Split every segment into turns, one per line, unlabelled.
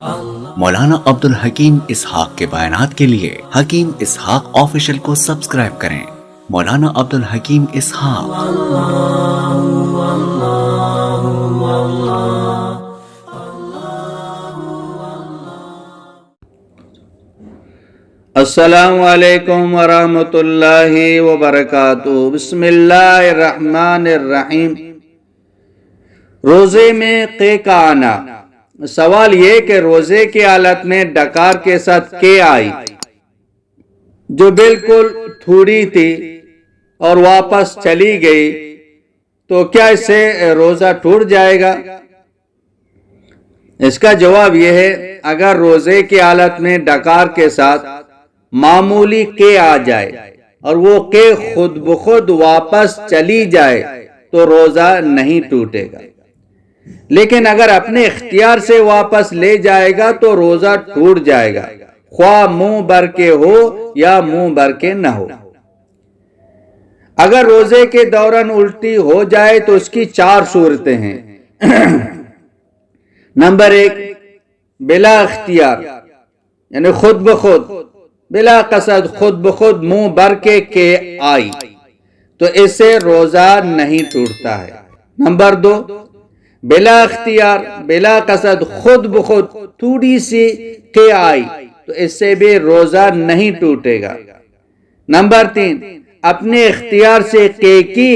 مولانا عبد الحکیم اسحاق کے بیانات کے لیے حکیم اسحاق آفیشل کو سبسکرائب کریں۔ مولانا عبد الحکیم اسحاق۔
السلام علیکم ورحمۃ اللہ وبرکاتہ۔ بسم اللہ الرحمن الرحیم۔ روزے میں قے کا آنا۔ سوال یہ کہ روزے کی حالت میں ڈکار کے ساتھ قے آئی جو بالکل تھوڑی تھی اور واپس چلی گئی تو کیا اس سے روزہ ٹوٹ جائے گا؟ اس کا جواب یہ ہے، اگر روزے کی حالت میں ڈکار کے ساتھ معمولی قے آ جائے اور وہ قے خود بخود واپس چلی جائے تو روزہ نہیں ٹوٹے گا، لیکن اگر اپنے اختیار سے واپس لے جائے گا تو روزہ ٹوٹ جائے گا، خواہ منہ بھر کے ہو یا منہ بھر کے نہ ہو۔ اگر روزے کے دوران الٹی ہو جائے تو اس کی 4 صورتیں ہیں۔ نمبر 1، بلا اختیار یعنی خود بخود، بلا قصد خود بخود منہ بھر کے آئی تو اس سے روزہ نہیں ٹوٹتا ہے۔ نمبر 2، بلا اختیار بلا قصد خود بخود تھوڑی سی قے آئی تو اس سے بھی روزہ نہیں ٹوٹے گا۔ نمبر 3، اپنے اختیار سے قے کی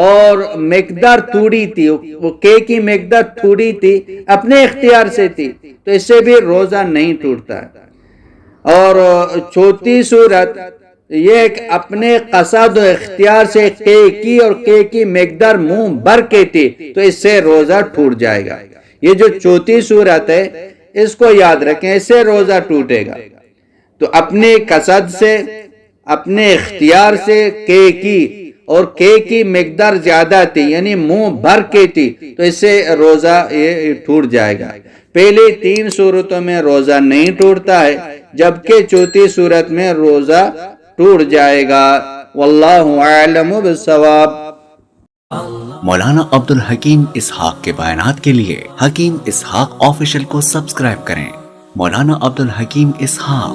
اور مقدار تھوڑی تھی، وہ قے کی مقدار تھوڑی تھی، اپنے اختیار سے تھی تو اس سے بھی روزہ نہیں ٹوٹتا ہے۔ اور چوتھی صورت یہ کہ اپنے قصد و اختیار سے قے کی اور قے کی مقدار منہ بھر کے تھی تو اس سے روزہ ٹوٹ جائے گا۔ یہ جو چوتھی صورت ہے اس کو یاد رکھیں، اس سے روزہ ٹوٹے گا۔ تو اپنے قصد سے، اپنے اختیار سے قے کی اور قے کی مقدار زیادہ تھی یعنی منہ بھر کے تھی تو اس سے روزہ یہ ٹوٹ جائے گا۔ پہلی 3 صورتوں میں روزہ نہیں ٹوٹتا ہے، جبکہ چوتھی صورت میں روزہ ٹوٹ جائے گا۔ واللہ اعلم بالصواب۔
مولانا عبد الحکیم اسحاق کے بیانات کے لیے حکیم اسحاق آفیشل کو سبسکرائب کریں۔ مولانا عبد الحکیم اسحاق۔